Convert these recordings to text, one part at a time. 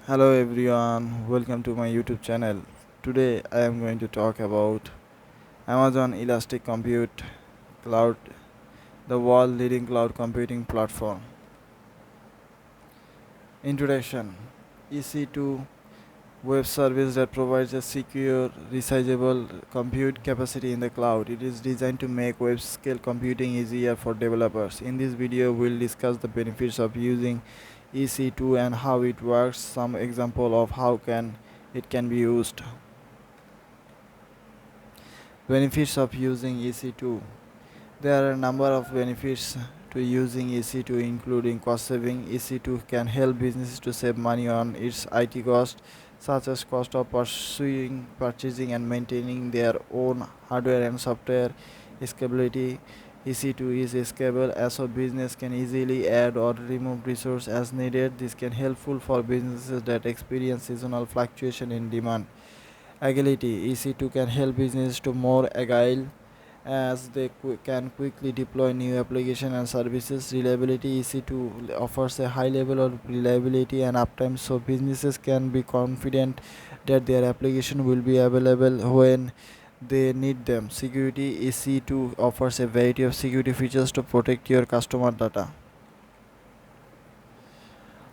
Hello everyone, welcome to my YouTube channel. Today I am going to talk about Amazon Elastic Compute Cloud, the world leading cloud computing platform. Introduction: EC2 web service that provides a secure, resizable compute capacity in the cloud. It is designed to make web scale computing easier for developers. In this video, we'll discuss the benefits of using EC2 and how it works, some example of how it can be used. Benefits of using EC2. There are a number of benefits to using EC2, including cost saving. EC2 can help businesses to save money on its IT cost, such as cost of purchasing and maintaining their own hardware and software. Scalability: EC2 is scalable, as a business can easily add or remove resources as needed. This can helpful for businesses that experience seasonal fluctuation in demand. Agility: EC2 can help businesses to more agile as they can quickly deploy new applications and services. Reliability: EC2 offers a high level of reliability and uptime, so businesses can be confident that their application will be available when they need them. Security: EC2 offers a variety of security features to protect your customer data.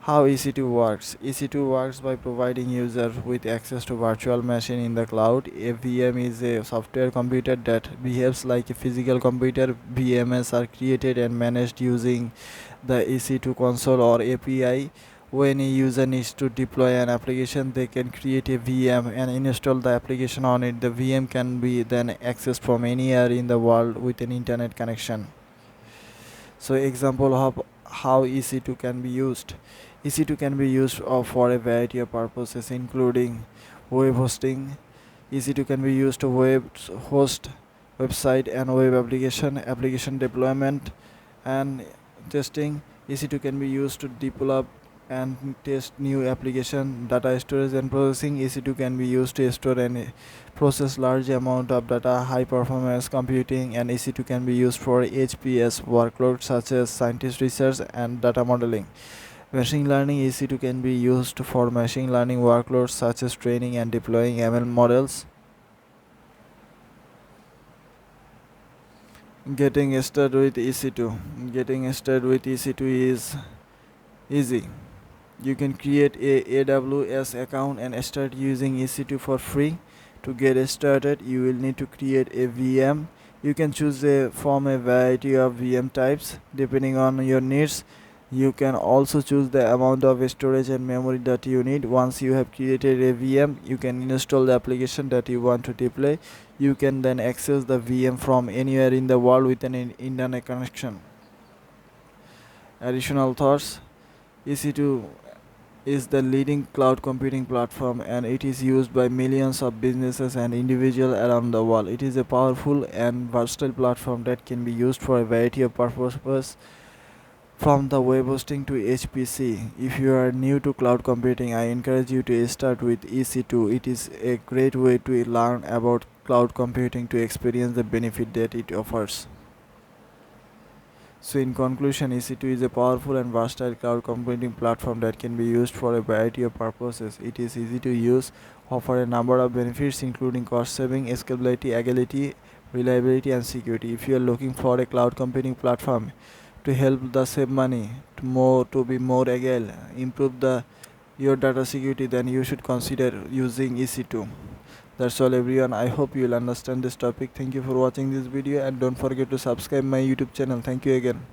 How EC2 works? EC2 works by providing users with access to virtual machine in the cloud. A VM is a software computer that behaves like a physical computer. VMs are created and managed using the EC2 console or API. When a user needs to deploy an application, they can create a VM and install the application on it. The VM can be then accessed from anywhere in the world with an internet connection. So example of how EC2 can be used. EC2 can be used for a variety of purposes, including web hosting. EC2 can be used to host website and web application deployment and testing. EC2 can be used to develop and test new application. Data storage and processing: EC2 can be used to store and process large amount of data. High performance computing: and EC2 can be used for HPS workloads such as scientist research and data modeling. Machine learning: EC2 can be used for machine learning workloads such as training and deploying ML models. Getting started with EC2. Getting started with EC2 is easy. You can create a AWS account and start using EC2 for free. To get started, you will need to create a VM. You can choose from a variety of VM types depending on your needs. You can also choose the amount of storage and memory that you need. Once you have created a VM, you can install the application that you want to deploy. You can then access the VM from anywhere in the world with an internet connection. Additional thoughts: EC2 is the leading cloud computing platform and it is used by millions of businesses and individuals around the world. It is a powerful and versatile platform that can be used for a variety of purposes, from the web hosting to HPC. If you are new to cloud computing, I encourage you to start with EC2. It is a great way to learn about cloud computing to experience the benefit that it offers. So in conclusion, EC2 is a powerful and versatile cloud computing platform that can be used for a variety of purposes. It is easy to use, offer a number of benefits including cost saving, scalability, agility, reliability and security. If you are looking for a cloud computing platform to help the save money, to be more agile, improve your data security, then you should consider using EC2. That's all everyone. I hope you'll understand this topic. Thank you for watching this video and don't forget to subscribe my YouTube channel. Thank you again.